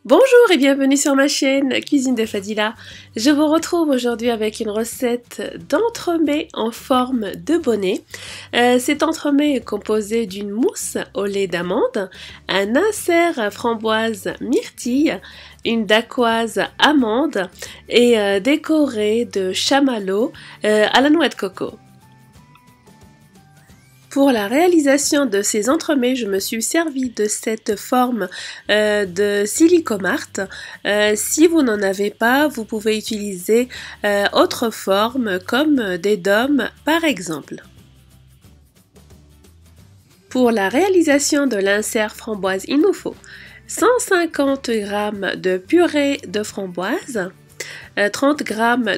Bonjour et bienvenue sur ma chaîne Cuisine de Fadila. Je vous retrouve aujourd'hui avec une recette d'entremets en forme de bonnet. Cet entremets est composé d'une mousse au lait d'amande, un insert framboise myrtille, une dacquoise amande et décoré de chamallow à la noix de coco. Pour la réalisation de ces entremets, je me suis servi de cette forme de Silicomart. Si vous n'en avez pas, vous pouvez utiliser autre forme comme des dômes par exemple. Pour la réalisation de l'insert framboise, il nous faut 150 g de purée de framboise, 30 g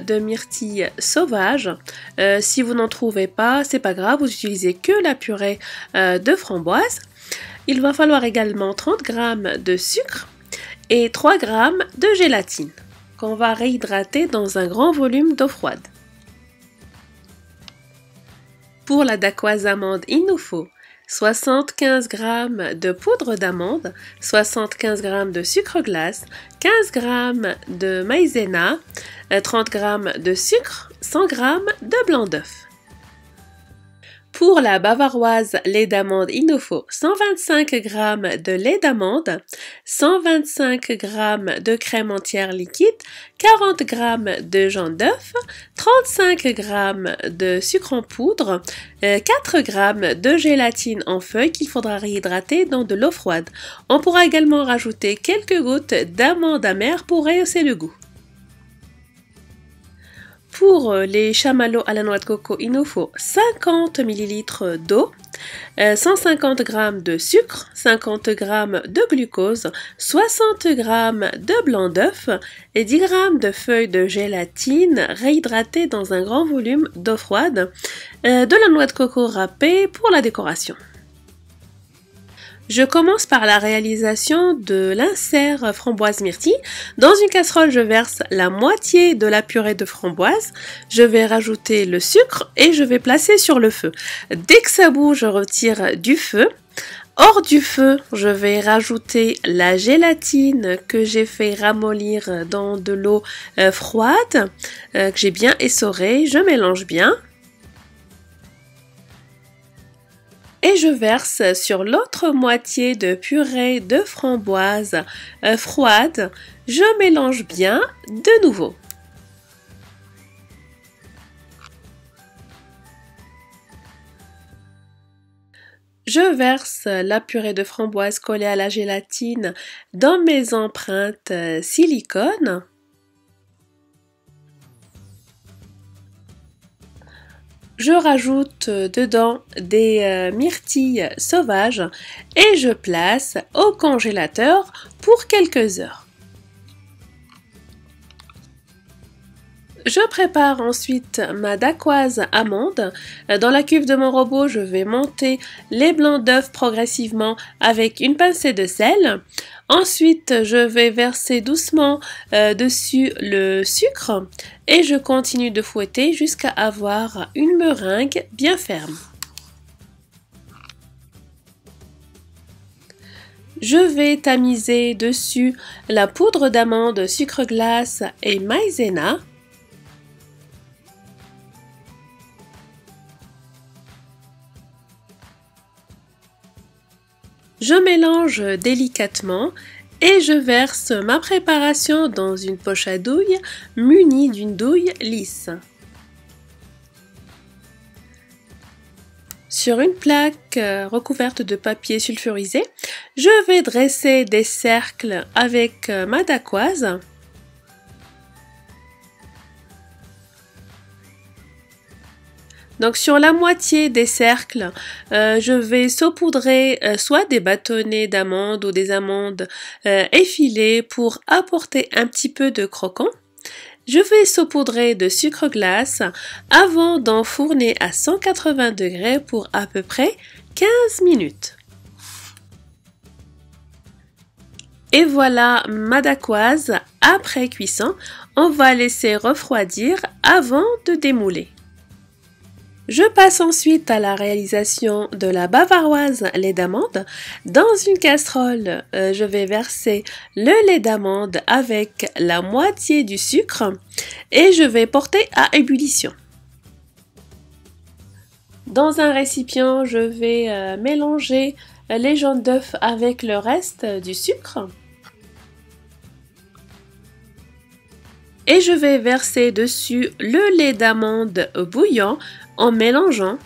de myrtille sauvage. Si vous n'en trouvez pas, c'est pas grave, vous utilisez que la purée de framboise. Il va falloir également 30 g de sucre et 3 g de gélatine qu'on va réhydrater dans un grand volume d'eau froide. Pour la dacquoise amande, il nous faut 75 g de poudre d'amande, 75 g de sucre glace, 15 g de maïzena, 30 g de sucre, 100 g de blanc d'œuf. Pour la bavaroise lait d'amande, il nous faut 125 g de lait d'amande, 125 g de crème entière liquide, 40 g de jaune d'œuf, 35 g de sucre en poudre, 4 g de gélatine en feuilles qu'il faudra réhydrater dans de l'eau froide. On pourra également rajouter quelques gouttes d'amande amère pour rehausser le goût. Pour les chamallows à la noix de coco, il nous faut 50 ml d'eau, 150 g de sucre, 50 g de glucose, 60 g de blanc d'œuf et 10 g de feuilles de gélatine réhydratées dans un grand volume d'eau froide, de la noix de coco râpée pour la décoration. Je commence par la réalisation de l'insert framboise myrtille. Dans une casserole, je verse la moitié de la purée de framboise. Je vais rajouter le sucre et je vais placer sur le feu. Dès que ça bouge, je retire du feu. Hors du feu, je vais rajouter la gélatine que j'ai fait ramollir dans de l'eau froide, que j'ai bien essorée. Je mélange bien. Et je verse sur l'autre moitié de purée de framboise froide. Je mélange bien de nouveau. Je verse la purée de framboise collée à la gélatine dans mes empreintes silicone. Je rajoute dedans des myrtilles sauvages et je place au congélateur pour quelques heures. Je prépare ensuite ma dacquoise amande. Dans la cuve de mon robot, je vais monter les blancs d'œufs progressivement avec une pincée de sel. Ensuite, je vais verser doucement dessus le sucre et je continue de fouetter jusqu'à avoir une meringue bien ferme. Je vais tamiser dessus la poudre d'amande, sucre glace et maïzena. Je mélange délicatement et je verse ma préparation dans une poche à douille munie d'une douille lisse. Sur une plaque recouverte de papier sulfurisé, je vais dresser des cercles avec ma dacquoise. Donc sur la moitié des cercles, je vais saupoudrer soit des bâtonnets d'amandes ou des amandes effilées pour apporter un petit peu de croquant. Je vais saupoudrer de sucre glace avant d'enfourner à 180 degrés pour à peu près 15 minutes. Et voilà ma dacquoise après cuisson. On va laisser refroidir avant de démouler. Je passe ensuite à la réalisation de la bavaroise lait d'amande. Dans une casserole, je vais verser le lait d'amande avec la moitié du sucre et je vais porter à ébullition. Dans un récipient, je vais mélanger les jaunes d'œufs avec le reste du sucre. Et je vais verser dessus le lait d'amande bouillant en mélangeant.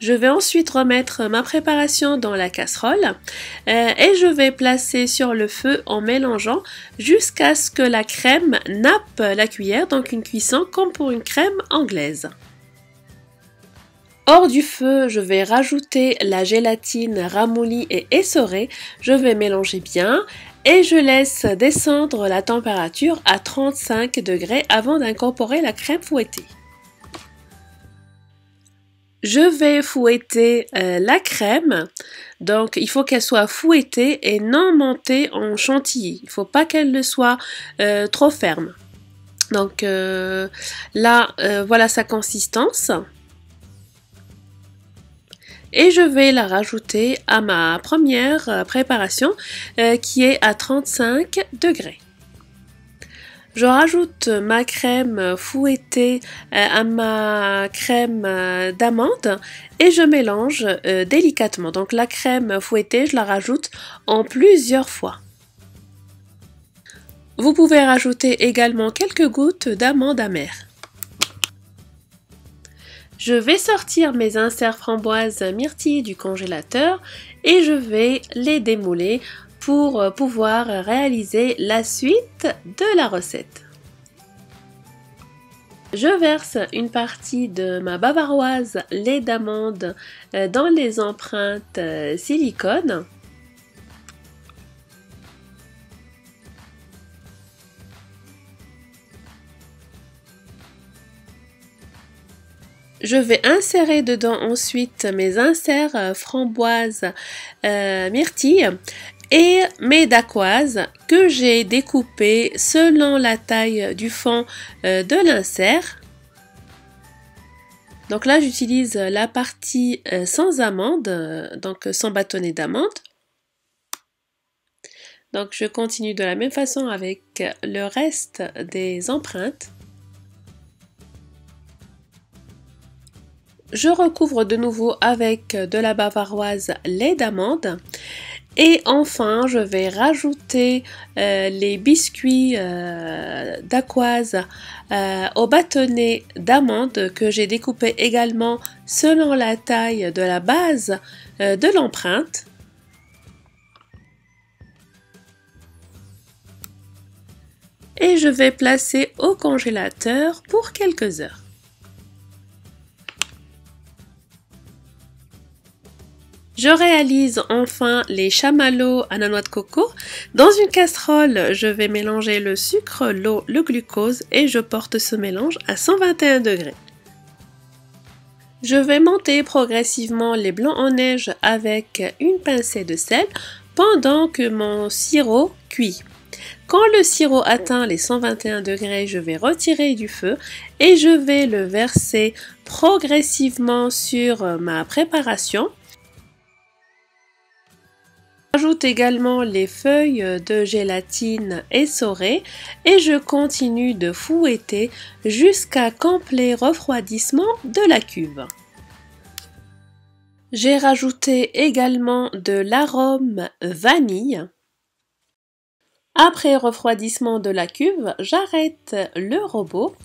Je vais ensuite remettre ma préparation dans la casserole et je vais placer sur le feu en mélangeant jusqu'à ce que la crème nappe la cuillère, donc une cuisson comme pour une crème anglaise. Hors du feu, je vais rajouter la gélatine ramollie et essorée. Je vais mélanger bien et je laisse descendre la température à 35 degrés avant d'incorporer la crème fouettée. Je vais fouetter la crème, donc il faut qu'elle soit fouettée et non montée en chantilly. Il ne faut pas qu'elle soit trop ferme. Donc là, voilà sa consistance. Et je vais la rajouter à ma première préparation qui est à 35 degrés. Je rajoute ma crème fouettée à ma crème d'amande et je mélange délicatement. Donc la crème fouettée, je la rajoute en plusieurs fois. Vous pouvez rajouter également quelques gouttes d'amande amère. Je vais sortir mes inserts framboises myrtilles du congélateur et je vais les démouler pour pouvoir réaliser la suite de la recette. Je verse une partie de ma bavaroise lait d'amande dans les empreintes silicone. Je vais insérer dedans ensuite mes inserts framboises myrtilles et mes dacquoises que j'ai découpées selon la taille du fond de l'insert. Donc là, j'utilise la partie sans amande, donc sans bâtonnet d'amande. Donc je continue de la même façon avec le reste des empreintes. Je recouvre de nouveau avec de la bavaroise lait d'amande. Et enfin, je vais rajouter les biscuits dacquoise au bâtonnet d'amande que j'ai découpé également selon la taille de la base de l'empreinte. Et je vais placer au congélateur pour quelques heures. Je réalise enfin les chamallows à la noix de coco. Dans une casserole, je vais mélanger le sucre, l'eau, le glucose et je porte ce mélange à 121 degrés. Je vais monter progressivement les blancs en neige avec une pincée de sel pendant que mon sirop cuit. Quand le sirop atteint les 121 degrés, je vais retirer du feu et je vais le verser progressivement sur ma préparation. J'ajoute également les feuilles de gélatine essorées et je continue de fouetter jusqu'à complet refroidissement de la cuve. J'ai rajouté également de l'arôme vanille. Après refroidissement de la cuve, j'arrête le robot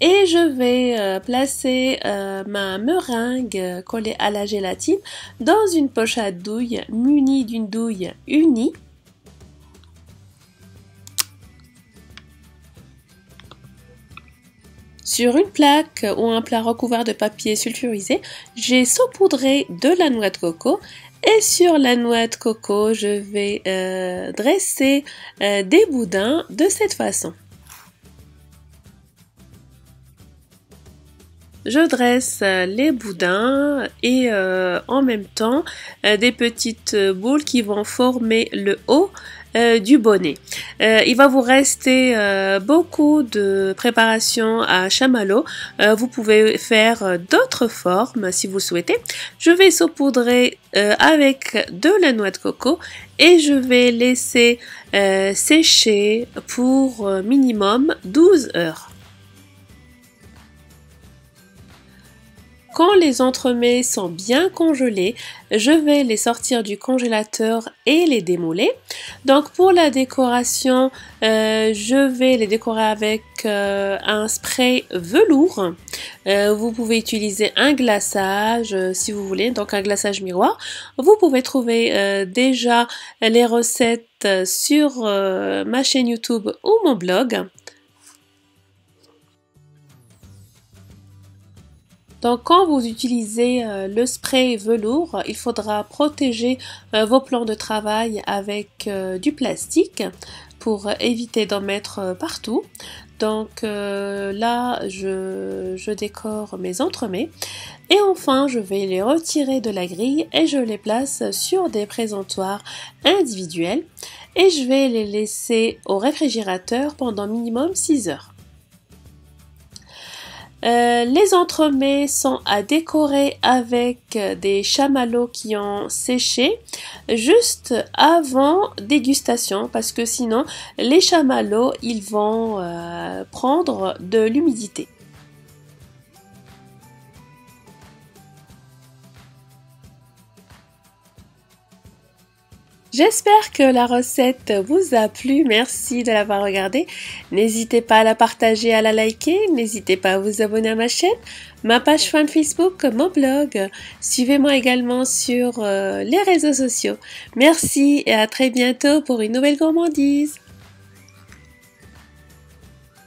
et je vais placer ma meringue collée à la gélatine dans une poche à douille munie d'une douille unie. Sur une plaque ou un plat recouvert de papier sulfurisé, j'ai saupoudré de la noix de coco et sur la noix de coco, je vais dresser des boudins de cette façon. je dresse les boudins et en même temps des petites boules qui vont former le haut du bonnet. Il va vous rester beaucoup de préparation à chamallow. Vous pouvez faire d'autres formes si vous souhaitez. Je vais saupoudrer avec de la noix de coco et je vais laisser sécher pour minimum 12 heures. Quand les entremets sont bien congelés, je vais les sortir du congélateur et les démouler. Donc pour la décoration, je vais les décorer avec un spray velours. Vous pouvez utiliser un glaçage si vous voulez, donc un glaçage miroir. Vous pouvez trouver déjà les recettes sur ma chaîne YouTube ou mon blog. Donc quand vous utilisez le spray velours, il faudra protéger vos plans de travail avec du plastique pour éviter d'en mettre partout. Donc là, je décore mes entremets. Et enfin, je vais les retirer de la grille et je les place sur des présentoirs individuels. Et je vais les laisser au réfrigérateur pendant minimum 6 heures. Les entremets sont à décorer avec des chamallows qui ont séché juste avant dégustation parce que sinon les chamallows ils vont prendre de l'humidité. J'espère que la recette vous a plu, merci de l'avoir regardée. N'hésitez pas à la partager, à la liker, n'hésitez pas à vous abonner à ma chaîne, ma page fan Facebook, mon blog. Suivez-moi également sur les réseaux sociaux. Merci et à très bientôt pour une nouvelle gourmandise.